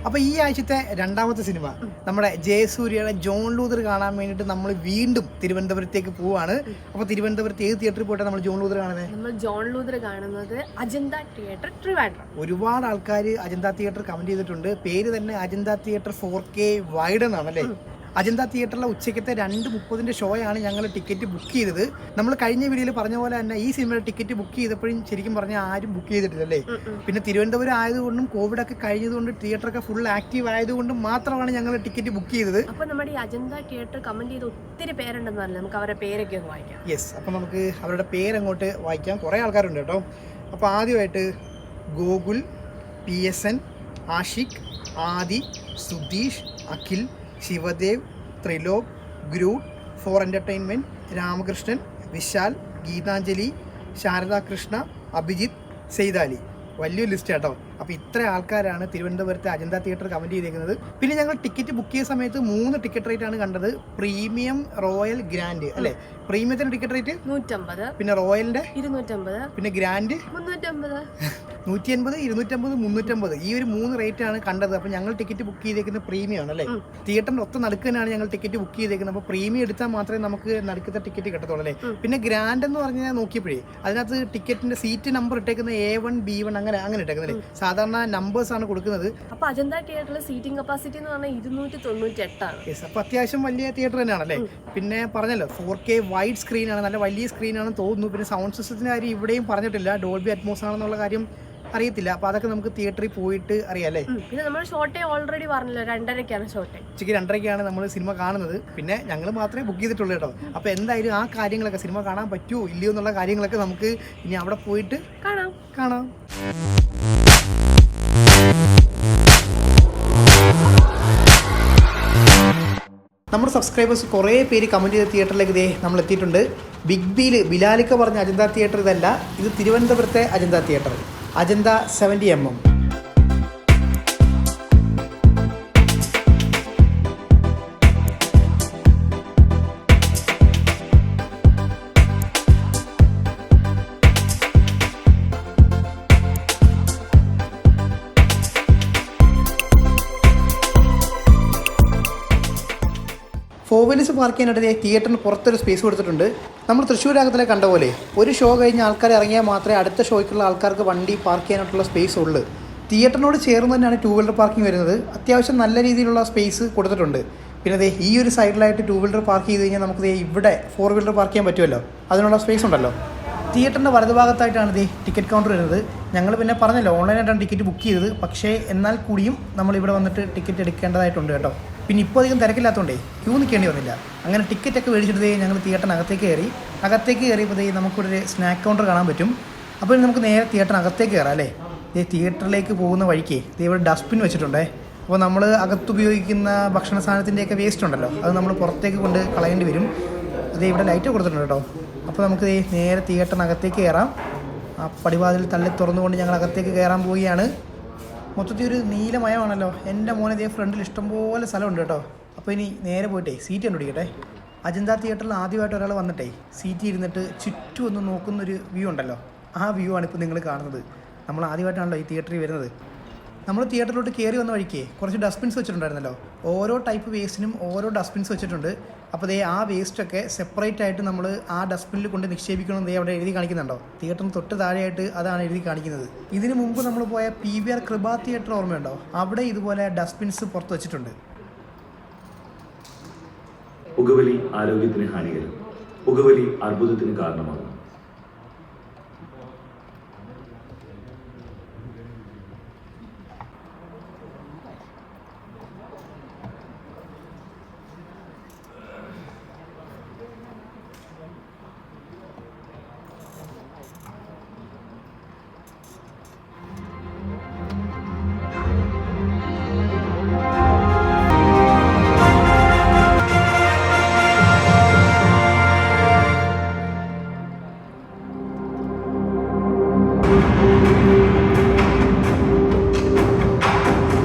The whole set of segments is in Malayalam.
അപ്പോൾ ഈ ആഴ്ചത്തെ രണ്ടാമത്തെ സിനിമ നമ്മുടെ ജയസൂര്യയുടെ ജോൺ ലൂതർ കാണാൻ വേണ്ടിയിട്ട് നമ്മൾ വീണ്ടും തിരുവനന്തപുരത്തേക്ക് പോവാണ്. അപ്പോൾ തിരുവനന്തപുരത്ത് ഏത് തിയേറ്ററിൽ പോയിട്ടാണ് നമ്മൾ ജോൺ ലൂതർ കാണുന്നത്? നമ്മൾ ജോൺ ലൂതർ കാണുന്നത് അജന്ത തിയേറ്റർ ട്രിവാൻഡ്രം. ഒരുപാട് ആൾക്കാർ അജന്ത തിയേറ്റർ കമന്റ് ചെയ്തിട്ടുണ്ട്. പേര് തന്നെ അജന്ത തിയേറ്റർ 4K വൈഡ് എന്നാണ് അല്ലേ? അജന്ത തിയേറ്ററിലെ ഉച്ചയ്ക്കത്തെ 2:30 ഷോയാണ് ഞങ്ങൾ ടിക്കറ്റ് ബുക്ക് ചെയ്തത്. നമ്മൾ കഴിഞ്ഞ വീഡിയോയിൽ പറഞ്ഞ പോലെ തന്നെ ഈ സിനിമയുടെ ടിക്കറ്റ് ബുക്ക് ചെയ്തപ്പോഴും ശരിക്കും പറഞ്ഞാൽ ആരും ബുക്ക് ചെയ്തിട്ടില്ലല്ലേ. പിന്നെ തിരുവനന്തപുരം ആയതുകൊണ്ടും കോവിഡൊക്കെ കഴിഞ്ഞതുകൊണ്ട് തിയേറ്ററൊക്കെ ഫുൾ ആക്റ്റീവ് ആയതുകൊണ്ടും മാത്രമാണ് ഞങ്ങൾ ടിക്കറ്റ് ബുക്ക് ചെയ്തത്. അപ്പോൾ നമ്മുടെ ഈ അജന്ത തിയേറ്റർ കമന്റ് ചെയ്ത് ഒത്തിരി പേരുണ്ടെന്ന് പറഞ്ഞാൽ നമുക്ക് അവരുടെ പേരൊക്കെ ഒന്ന് വായിക്കാം. യെസ്, അപ്പോൾ നമുക്ക് അവരുടെ പേരങ്ങോട്ട് വായിക്കാം. കുറേ ആൾക്കാരുണ്ട് കേട്ടോ. അപ്പോൾ ആദ്യമായിട്ട് Gokul, PSN, Ashiq, Adi, Sudheesh, Akhil, Shivadev, Trilok, Groot, for entertainment, Ramakrishnan, Vishal, Geethanjali, Sharadakrishna, Abhijith, Saithali. വലിയൊരു ലിസ്റ്റ് കേട്ടോ. അപ്പോൾ ഇത്ര ആൾക്കാരാണ് തിരുവനന്തപുരത്തെ അജന്ത തിയേറ്റർ കമൻറ്റ് ചെയ്തേക്കുന്നത്. പിന്നെ ഞങ്ങൾ ടിക്കറ്റ് ബുക്ക് ചെയ്ത സമയത്ത് 3 ടിക്കറ്റ് റേറ്റ് ആണ് കണ്ടത്. പ്രീമിയം, റോയൽ, ഗ്രാൻഡ് അല്ലേ? പ്രീമിയത്തിൻ്റെ ടിക്കറ്റ് റേറ്റ് 150, പിന്നെ റോയലിൻ്റെ 250, പിന്നെ ഗ്രാൻഡ് 350, 150, 250, 350. ഈ ഒരു 3 റേറ്റ് ആണ് കണ്ടത്. അപ്പോൾ ഞങ്ങൾ ടിക്കറ്റ് ബുക്ക് ചെയ്തേക്കുന്നത് പ്രീമിയം ആണ് അല്ലേ? തിയേറ്ററിൻ്റെ ഒത്ത നടുക്ക് തന്നെയാണ് ഞങ്ങൾ ടിക്കറ്റ് ബുക്ക് ചെയ്തേക്കുന്നത്. അപ്പോൾ പ്രീമിയം എടുത്താൽ മാത്രമേ നമുക്ക് നടുക്കത്തെ ടിക്കറ്റ് കിട്ടത്തുള്ളൂ അല്ലേ? പിന്നെ ഗ്രാൻഡ് എന്ന് പറഞ്ഞാൽ നോക്കിയപ്പോഴേ അതിനകത്ത് ടിക്കറ്റിൻ്റെ സീറ്റ് നമ്പർ ഇട്ടേക്കുന്നത് A1, B1 അങ്ങനെ ഇട്ടേക്കുന്നത്. സാധാരണ നമ്പേഴ്സ് ആണ് കൊടുക്കുന്നത്. അപ്പോൾ അജന്ത തിയേറ്ററിലെ സീറ്റിംഗ് കപ്പാസിറ്റി എന്ന് പറഞ്ഞാൽ 298 ആണ്. യെസ്, അപ്പോൾ അത്യാവശ്യം വലിയ തിയേറ്റർ തന്നെയാണല്ലേ. പിന്നെ പറഞ്ഞല്ലോ 4K വൈഡ് സ്ക്രീനാണ്, നല്ല വലിയ സ്ക്രീനാണെന്ന് തോന്നുന്നു. പിന്നെ സൗണ്ട് സിസ്റ്റത്തിൻ്റെ കാര്യം ഇവിടെയും പറഞ്ഞിട്ടില്ല, ഡോൾബി അറ്റ്മോസ് ആണെന്നുള്ള കാര്യം അറിയത്തില്ല. അപ്പോൾ അതൊക്കെ നമുക്ക് തിയേറ്ററിൽ പോയിട്ട് അറിയാല്ലേ. പിന്നെ നമ്മൾ ഷോട്ടേ ഓൾറെഡി പറഞ്ഞല്ലോ, 2:30 ഷോട്ടേ. ഉച്ചയ്ക്ക് 2:30 നമ്മൾ സിനിമ കാണുന്നത്. പിന്നെ ഞങ്ങൾ മാത്രമേ ബുക്ക് ചെയ്തിട്ടുള്ളൂ കേട്ടോ. അപ്പോൾ എന്തായാലും ആ കാര്യങ്ങളൊക്കെ സിനിമ കാണാൻ പറ്റുമോ ഇല്ലയോ എന്നുള്ള കാര്യങ്ങളൊക്കെ നമുക്ക് ഇനി അവിടെ പോയിട്ട് കാണാം. നമ്മുടെ സബ്സ്ക്രൈബേഴ്സ് കുറേ പേര് കമൻറ്റ് ചെയ്ത തിയേറ്ററിലേക്ക് നമ്മൾ എത്തിയിട്ടുണ്ട്. ബിഗ് ബിയിൽ ബിലാലിക്ക പറഞ്ഞ അജന്ത തിയേറ്റർ ഇതല്ല, ഇത് തിരുവനന്തപുരത്തെ Ajantha theatre, Ajantha 70mm. Four wheelers park ചെയ്യാനായിട്ട് തിയേറ്ററിന് പുറത്തൊരു സ്പേസ് കൊടുത്തിട്ടുണ്ട്. നമ്മൾ തൃശ്ശൂരകത്തിലെ കണ്ട പോലെ ഒരു ഷോ കഴിഞ്ഞ് ആൾക്കാർ ഇറങ്ങിയാൽ മാത്രമേ അടുത്ത ഷോയ്ക്കുള്ള ആൾക്കാർക്ക് വണ്ടി പാർക്ക് ചെയ്യാനായിട്ടുള്ള സ്പേസ് ഉള്ളൂ. തിയേറ്ററിനോട് ചേർന്ന് തന്നെയാണ് 2 വീലർ പാർക്കിംഗ് വരുന്നത്. അത്യാവശ്യം നല്ല രീതിയിലുള്ള സ്പേസ് കൊടുത്തിട്ടുണ്ട്. പിന്നെ ഈ ഒരു സൈഡിലായിട്ട് 2 വീലർ പാർക്ക് ചെയ്ത് കഴിഞ്ഞാൽ നമുക്ക് ഇവിടെ 4 വീലർ പാർക്ക് ചെയ്യാൻ പറ്റുമല്ലോ, അതിനുള്ള സ്പേസ് ഉണ്ടല്ലോ. തിയേറ്ററിൻ്റെ വലതുഭാഗത്തായിട്ടാണ് ടിക്കറ്റ് കൗണ്ടർ വരുന്നത്. ഞങ്ങൾ പിന്നെ പറഞ്ഞല്ലോ ഓൺലൈനായിട്ടാണ് ടിക്കറ്റ് ബുക്ക് ചെയ്തത്. പക്ഷേ എന്നാൽ കൂടിയും നമ്മളിവിടെ വന്നിട്ട് ടിക്കറ്റ് എടുക്കേണ്ടതായിട്ടുണ്ട് കേട്ടോ. പിന്നെ ഇപ്പോൾ അധികം തിരക്കില്ലാത്തതുകൊണ്ടേ ക്യൂ നിൽക്കേണ്ടി വന്നില്ല. അങ്ങനെ ടിക്കറ്റൊക്കെ മേടിച്ചിട്ട് ഞങ്ങൾ തിയേറ്ററിനകത്തേക്ക് കയറിയപ്പോൾ നമുക്കൊരു സ്നാക്ക് കൗണ്ടർ കാണാൻ പറ്റും. അപ്പോൾ നമുക്ക് നേരെ തിയേറ്ററിനകത്തേക്ക് കയറാം അല്ലേ. തിയേറ്ററിലേക്ക് പോകുന്ന വഴിക്ക് ഇവിടെ ഡസ്റ്റ്ബിൻ വെച്ചിട്ടുണ്ടേ. അപ്പോൾ നമ്മൾ അകത്തുപയോഗിക്കുന്ന ഭക്ഷണ സാധനത്തിൻ്റെയൊക്കെ വേസ്റ്റ് ഉണ്ടല്ലോ, അത് നമ്മൾ പുറത്തേക്ക് കൊണ്ട് കളയേണ്ടി വരും. ഇവിടെ ലൈറ്റ് കൊടുത്തിട്ടുണ്ട് കേട്ടോ. അപ്പോൾ നമുക്ക് നേരെ തിയേറ്ററിനകത്തേക്ക് കയറാം. ആ പടിവാതിൽ തള്ളി തുറന്നുകൊണ്ട് ഞങ്ങൾ അകത്തേക്ക് കയറാൻ പോവുകയാണ്. മൊത്തത്തിൽ ഒരു നീലമയമാണല്ലോ. എൻ്റെ മോനെ ഫ്രണ്ടിൽ ഇഷ്ടംപോലെ സ്ഥലമുണ്ട് കേട്ടോ. അപ്പോൾ ഇനി നേരെ പോയിട്ടേ സീറ്റ് കണ്ടുപിടിക്കട്ടെ. അജന്ത തിയേറ്ററിൽ ആദ്യമായിട്ട് ഒരാൾ വന്നിട്ടേ സീറ്റ് ഇരുന്നിട്ട് ചുറ്റും ഒന്ന് നോക്കുന്നൊരു വ്യൂ ഉണ്ടല്ലോ, ആ വ്യൂ ആണ് ഇപ്പോൾ നിങ്ങൾ കാണുന്നത്. നമ്മൾ ആദ്യമായിട്ടാണല്ലോ ഈ തിയേറ്ററിൽ വരുന്നത്. നമ്മൾ തിയേറ്ററിലോട്ട് കയറി വന്ന വഴിക്ക് കുറച്ച് ഡസ്റ്റ്ബിൻസ് വെച്ചിട്ടുണ്ടായിരുന്നല്ലോ. ഓരോ ടൈപ്പ് വേസ്റ്റിനും ഓരോ ഡസ്റ്റ്ബിൻസ് വെച്ചിട്ടുണ്ട്. അപ്പോൾ ആ വേസ്റ്റൊക്കെ സെപ്പറേറ്റ് ആയിട്ട് നമ്മൾ ആ ഡസ്റ്റ്ബിനിൽ കൊണ്ട് നിക്ഷേപിക്കണമെന്ന് അവിടെ എഴുതി കാണിക്കുന്നുണ്ടോ? തിയേറ്ററിന് തൊട്ട് താഴെയായിട്ട് അതാണ് എഴുതി കാണിക്കുന്നത്. ഇതിന് മുമ്പ് നമ്മൾ പോയ PVR കൃപ തിയേറ്റർ ഓർമ്മയുണ്ടോ? അവിടെ ഇതുപോലെ ഡസ്റ്റ്ബിൻസ് പുറത്ത് വെച്ചിട്ടുണ്ട്. പുകവലി ആരോഗ്യത്തിന് ഹാനികരം. പുകവലി അർബുദത്തിന് കാരണമാകും.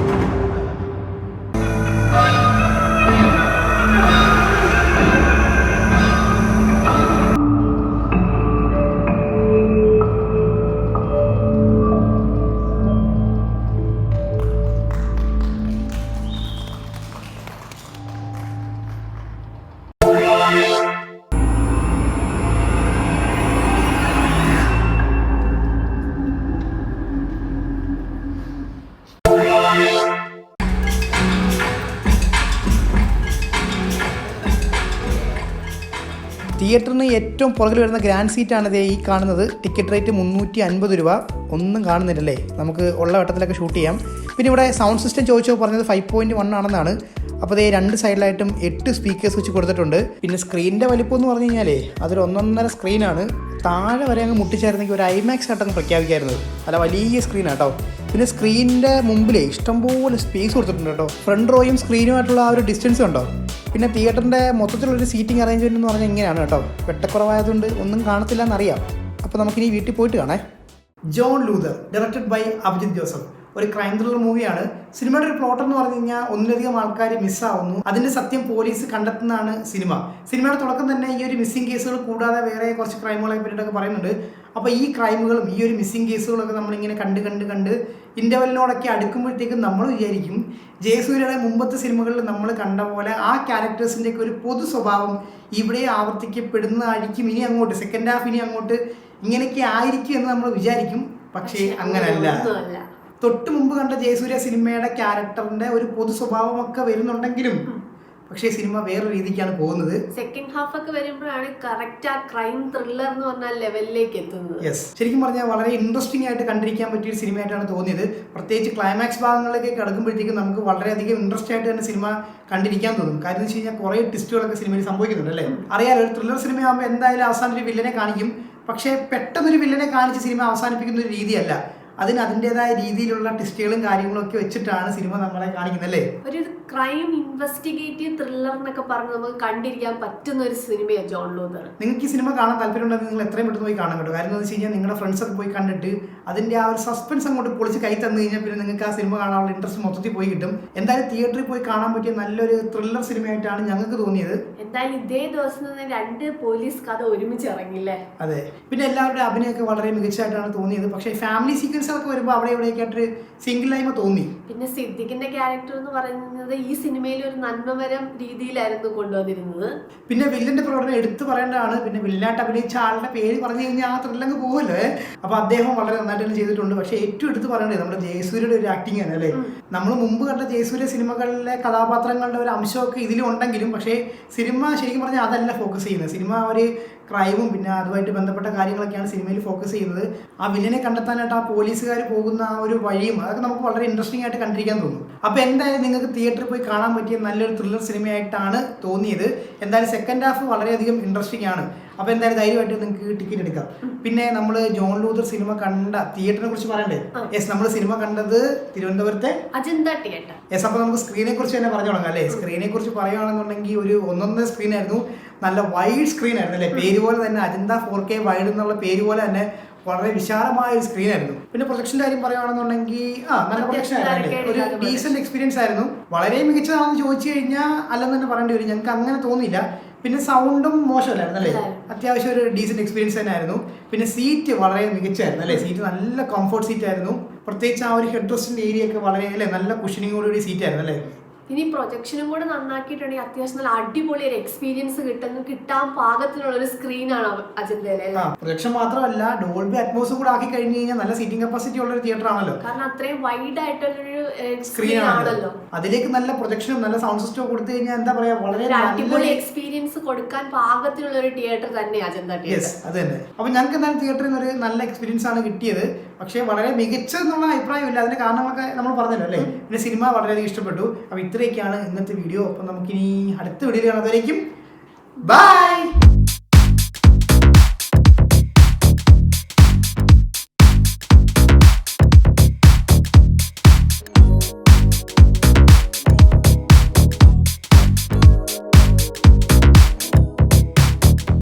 തിയേറ്ററിന് ഏറ്റവും പുറകിൽ വരുന്ന ഗ്രാൻഡ് സീറ്റാണ് ഇതേ ഈ കാണുന്നത്. ടിക്കറ്റ് റേറ്റ് 350 രൂപ. ഒന്നും കാണുന്നില്ലല്ലേ, നമുക്ക് ഉള്ള വട്ടത്തിലൊക്കെ ഷൂട്ട് ചെയ്യാം. പിന്നെ ഇവിടെ സൗണ്ട് സിസ്റ്റം ചോദിച്ചോ പറഞ്ഞത് 5.1 ആണെന്നാണ്. അപ്പോൾ അതേ 2 സൈഡിലായിട്ടും 8 സ്പീക്കേഴ്സ് വെച്ച് കൊടുത്തിട്ടുണ്ട്. പിന്നെ സ്ക്രീനിൻ്റെ വലിപ്പം എന്ന് പറഞ്ഞു കഴിഞ്ഞാലേ അതൊരു 1.5 സ്ക്രീനാണ്. താഴെ വരെ അങ്ങ് മുട്ടിച്ചായിരുന്നെങ്കിൽ ഒരു ഐമാക്സ് ആയിട്ടങ്ങ് പ്രഖ്യാപിക്കായിരുന്നത്. അല്ല, വലിയ സ്ക്രീനാണ് കേട്ടോ. പിന്നെ സ്ക്രീനിൻ്റെ മുമ്പിലേ ഇഷ്ടംപോലെ സ്പേസ് കൊടുത്തിട്ടുണ്ട് കേട്ടോ. ഫ്രണ്ട് റോയും സ്ക്രീനുമായിട്ടുള്ള ആ ഒരു ഡിസ്റ്റൻസ് ഉണ്ടോ. പിന്നെ തിയേറ്ററിൻ്റെ മൊത്തത്തിലുള്ളൊരു സീറ്റിംഗ് അറേഞ്ച്മെൻറ്റ് എന്ന് പറഞ്ഞാൽ ഇങ്ങനെയാണ് കേട്ടോ. വെട്ടക്കുറവായതുകൊണ്ട് ഒന്നും കാണത്തില്ല എന്നറിയാം. അപ്പോൾ നമുക്കിനി വീട്ടിൽ പോയിട്ട് കാണേ. John Luther, directed by Abhijith Joseph. ഒരു ക്രൈം ത്രില്ലർ മൂവിയാണ്. സിനിമയുടെ ഒരു പ്ലോട്ട് എന്ന് പറഞ്ഞു കഴിഞ്ഞാൽ ഒന്നിലധികം ആൾക്കാർ മിസ്സാവുന്നു. അതിൻ്റെ സത്യം പോലീസ് കണ്ടെത്തുന്നതാണ് സിനിമ. സിനിമയുടെ തുടക്കം തന്നെ ഈ ഒരു മിസ്സിംഗ് കേസുകൾ കൂടാതെ വേറെ കുറച്ച് ക്രൈമുകളെ പറ്റിയിട്ടൊക്കെ പറയുന്നുണ്ട്. അപ്പോൾ ഈ ക്രൈമുകളും ഈ ഒരു മിസ്സിംഗ് കേസുകളൊക്കെ നമ്മളിങ്ങനെ കണ്ട് ഇൻ്റർവെല്ലിനോടൊക്കെ അടുക്കുമ്പോഴത്തേക്കും നമ്മൾ വിചാരിക്കും ജയസൂര്യയുടെ മുമ്പത്തെ സിനിമകളിൽ നമ്മൾ കണ്ട പോലെ ആ ക്യാരക്ടേഴ്സിൻ്റെയൊക്കെ ഒരു പൊതു സ്വഭാവം ഇവിടെ ആവർത്തിക്കപ്പെടുന്നതായിരിക്കും ഇനി അങ്ങോട്ട്, സെക്കൻഡ് ഹാഫ് ഇനി അങ്ങോട്ട് ഇങ്ങനെയൊക്കെ ആയിരിക്കും എന്ന് നമ്മൾ വിചാരിക്കും. പക്ഷേ അങ്ങനല്ല. തൊട്ട് മുമ്പ് കണ്ട ജയസൂര്യ സിനിമയുടെ ക്യാരക്ടറിന്റെ ഒരു പൊതു സ്വഭാവമൊക്കെ വരുന്നുണ്ടെങ്കിലും പക്ഷേ സിനിമ വേറെ രീതിക്കാണ് പോകുന്നത്. സെക്കൻഡ് ഹാഫ് ഒക്കെ വരുമ്പോഴാണ് കറക്റ്റ് ആ ക്രൈം ത്രില്ലർ എന്ന് പറഞ്ഞ ലെവലിലേക്ക് എത്തുന്നത്. യെസ്, ശരിക്കും പറഞ്ഞാൽ വളരെ ഇൻട്രസ്റ്റിംഗ് ആയിട്ട് കണ്ടിരിക്കാൻ പറ്റിയ ഒരു സിനിമയായിട്ടാണ് തോന്നിയത്. പ്രത്യേകിച്ച് ക്ലൈമാക്സ് ഭാഗങ്ങളിലേക്ക് കിടക്കുമ്പോഴത്തേക്കും നമുക്ക് വളരെയധികം ഇൻട്രസ്റ്റ് ആയിട്ട് തന്നെ സിനിമ കണ്ടിരിക്കാൻ തോന്നും. കാര്യം എന്ന് വെച്ച് കഴിഞ്ഞാൽ കുറേ ട്വിസ്റ്റുകളൊക്കെ സിനിമയിൽ സംഭവിക്കുന്നുണ്ട് അല്ലേ. അറിയാലോ, ഒരു ത്രില്ലർ സിനിമയാകുമ്പോൾ എന്തായാലും അവസാനം ഒരു വില്ലനെ കാണിക്കും. പക്ഷേ പെട്ടെന്നൊരു വില്ലനെ കാണിച്ച് സിനിമ അവസാനിപ്പിക്കുന്ന ഒരു രീതിയല്ല. അതിന് അതിൻ്റെതായ രീതിയിലുള്ള ടെസ്റ്റുകളും കാര്യങ്ങളും ഒക്കെ വെച്ചിട്ടാണ് സിനിമ നമ്മളെ കാണിക്കുന്നത്. ഒരു ക്രൈം ഇൻവെസ്റ്റിഗേറ്റീവ് ത്രില്ലർ എന്നൊക്കെ പറഞ്ഞ് നമുക്ക് കണ്ടിരിക്കാൻ പറ്റുന്ന ഒരു സിനിമയാണ് ജോൺ ലൂതർ. നിങ്ങൾക്ക് ഈ സിനിമ കാണാൻ താല്പര്യമുണ്ടെങ്കിൽ നിങ്ങൾ എത്രയും പെട്ടെന്ന് പോയി കാണാൻ കേട്ടോ. കാര്യം എന്ന് വെച്ച് കഴിഞ്ഞാൽ നിങ്ങളുടെ ഫ്രണ്ട്സൊക്കെ പോയി കണ്ടിട്ട് അതിൻ്റെ ആ ഒരു സസ്പെൻസ് അങ്ങോട്ട് പൊളിച്ച് കൈ തന്നു കഴിഞ്ഞാൽ പിന്നെ നിങ്ങൾക്ക് ആ സിനിമ കാണാനുള്ള ഇൻട്രസ്റ്റ് മൊത്തത്തിൽ പോയി കിട്ടും. എന്തായാലും തിയേറ്ററിൽ പോയി കാണാൻ പറ്റിയ നല്ലൊരു ത്രില്ലർ സിനിമയായിട്ടാണ് ഞങ്ങൾക്ക് തോന്നിയത്. എന്തായാലും ഇതേ ദിവസം തന്നെ 2 പോലീസ് കഥ ഒരുമിച്ച് ഇറങ്ങില്ലേ. അതെ, പിന്നെ എല്ലാവരുടെ അഭിനയമൊക്കെ വളരെ മികച്ചതായിട്ടാണ് തോന്നിയത്. പക്ഷേ ഫാമിലി സീക്വൻസ് ഒക്കെ വരുമ്പോൾ അവിടെ ഇവിടെയൊക്കെ ആയിട്ടൊരു സിംഗിളായ്മ തോന്നി. പിന്നെ സിദ്ദിഖിന്റെ ക്യാരക്ടർ എന്ന് പറയുന്നത് ഈ സിനിമയിൽ ഒരു നന്മമരം രീതിയിലായിരുന്നു കൊണ്ടുവന്നിരുന്നത്. പിന്നെ വില്ലന്റെ പ്രകടനം എടുത്തു പറയേണ്ടതാണ്. പിന്നെ വില്ലനായിട്ട് അഭിനയിച്ച ആളുടെ പേര് പറഞ്ഞു കഴിഞ്ഞാൽ ആ ത്രില്ലങ്ങ് പോകുമല്ലോ. അപ്പോൾ അദ്ദേഹം വളരെ നന്നായിട്ട് തന്നെ ചെയ്തിട്ടുണ്ട്. പക്ഷേ ഏറ്റവും എടുത്ത് പറയേണ്ടത് നമ്മുടെ ജയസൂര്യയുടെ ഒരു ആക്ടിങ് ആണ് അല്ലേ. നമ്മൾ മുമ്പ് കണ്ട ജയസൂര്യ സിനിമകളിലെ കഥാപാത്രങ്ങളുടെ ഒരു അംശമൊക്കെ ഇതിലും ഉണ്ടെങ്കിലും പക്ഷേ സിനിമ ശരിക്കും പറഞ്ഞാൽ അതല്ല ഫോക്കസ് ചെയ്യുന്നത്. സിനിമ ഒരു ക്രൈമും പിന്നെ അതുമായിട്ട് ബന്ധപ്പെട്ട കാര്യങ്ങളൊക്കെയാണ് സിനിമയിൽ ഫോക്കസ് ചെയ്യുന്നത്. ആ വില്ലനെ കണ്ടെത്താനായിട്ട് ആ പോലീസുകാർ പോകുന്ന ആ ഒരു വഴിയും അതൊക്കെ നമുക്ക് വളരെ ഇൻട്രസ്റ്റിംഗ് ആയിട്ട് കണ്ടിരിക്കാൻ തോന്നും. അപ്പോൾ എന്തായാലും നിങ്ങൾക്ക് തിയേറ്ററിൽ പോയി കാണാൻ പറ്റിയ നല്ലൊരു ത്രില്ലർ സിനിമയായിട്ടാണ് തോന്നിയത്. എന്തായാലും സെക്കൻഡ് ഹാഫ് വളരെയധികം ഇൻട്രസ്റ്റിംഗ് ആണ്. അപ്പോൾ എന്തായാലും ധൈര്യമായിട്ട് നിങ്ങൾക്ക് ടിക്കറ്റ് എടുക്കാം. പിന്നെ നമ്മൾ ജോൺ ലൂതർ സിനിമ കണ്ട തിയേറ്ററിനെ കുറിച്ച് പറയണ്ടേ? യെസ്, നമ്മൾ സിനിമ കണ്ടത് തിരുവനന്തപുരത്തെ അജന്ത തിയേറ്റർ. യെസ്, അപ്പോൾ നമുക്ക് സ്ക്രീനെ കുറിച്ച് തന്നെ പറഞ്ഞു തുടങ്ങാം അല്ലേ. സ്ക്രീനെ കുറിച്ച് പറയുകയാണെന്നുണ്ടെങ്കിൽ ഒരു 1.5 സ്ക്രീനായിരുന്നു. നല്ല വൈഡ് സ്ക്രീൻ ആയിരുന്നു അല്ലേ. പേര് പോലെ തന്നെ അജന്ത 4K വൈഡ് എന്നുള്ള പേര് പോലെ തന്നെ വളരെ വിശാലമായ ഒരു സ്ക്രീൻ ആയിരുന്നു. പിന്നെ പ്രൊജക്ഷൻ്റെ കാര്യം പറയുകയാണെന്നുണ്ടെങ്കിൽ നല്ല പ്രൊജക്ഷൻ ആയിരുന്നു. ഒരു ഡീസന്റ് എക്സ്പീരിയൻസ് ആയിരുന്നു. വളരെ മികച്ചതാണെന്ന് ചോദിച്ചു കഴിഞ്ഞാൽ അല്ലെന്ന് തന്നെ പറയേണ്ടി വരും. ഞങ്ങൾക്ക് അങ്ങനെ തോന്നിയില്ല. പിന്നെ സൗണ്ടും മോശമല്ലായിരുന്നു അല്ലേ. അത്യാവശ്യം ഒരു ഡീസന്റ് എക്സ്പീരിയൻസ് തന്നെ ആയിരുന്നു. പിന്നെ സീറ്റ് വളരെ മികച്ചായിരുന്നു അല്ലേ. സീറ്റ് നല്ല കംഫർട്ട് സീറ്റ് ആയിരുന്നു. പ്രത്യേകിച്ച് ആ ഒരു ഹെഡ് റെസ്റ്റിന്റെ ഏരിയ ഒക്കെ വളരെ അല്ലേ നല്ല കുഷനിങ്ങോടുകൂടി സീറ്റ് ആയിരുന്നു അല്ലേ. ഇനി പ്രൊജക്ഷനും കൂടെ നന്നാക്കിയിട്ടുണ്ടെങ്കിൽ അത്യാവശ്യം നല്ല അടിപൊളി ഒരു എക്സ്പീരിയൻസ് കിട്ടാൻ പാകത്തിനുള്ള ഒരു സ്ക്രീനാണ് അജന്തയിലെ. പ്രൊജക്ഷൻ മാത്രമല്ല ഡോൾബി അറ്റ്മോസും കൂടെ ആക്കി കഴിഞ്ഞു കഴിഞ്ഞാൽ നല്ല സീറ്റിംഗ് കപ്പാസിറ്റി ഉള്ള ഒരു തിയേറ്റർ ആണല്ലോ. കാരണം അത്രയും വൈഡ് ആയിട്ടുള്ളൊരു സ്ക്രീൻ ആണല്ലോ. അതിലേക്ക് നല്ല പ്രൊജക്ഷനും നല്ല സൗണ്ട് സിസ്റ്റം കൊടുത്തു കഴിഞ്ഞാൽ എന്താ പറയാ വളരെ അടിപൊളി എക്സ്പീരിയൻസ് കൊടുക്കാൻ പാകത്തിനുള്ള ഒരു തിയേറ്റർ തന്നെ അജന്ത തിയേറ്റർ. അത് തന്നെ. അപ്പൊ ഞങ്ങൾക്ക് എന്തായാലും തിയേറ്ററിൽ നിന്ന് ഒരു നല്ല എക്സ്പീരിയൻസ് ആണ് കിട്ടിയത്. പക്ഷേ വളരെ മികച്ചെന്നുള്ള അഭിപ്രായമില്ല. അതിന്റെ കാരണങ്ങളൊക്കെ നമ്മൾ പറഞ്ഞല്ലോ അല്ലേ. പിന്നെ സിനിമ വളരെയധികം ഇഷ്ടപ്പെട്ടു. അപ്പൊ ഇത്രയൊക്കെയാണ് ഇന്നത്തെ വീഡിയോ. അപ്പം നമുക്കിനി അടുത്ത വീഡിയോ കാണുന്നതായിരിക്കും. ബൈ.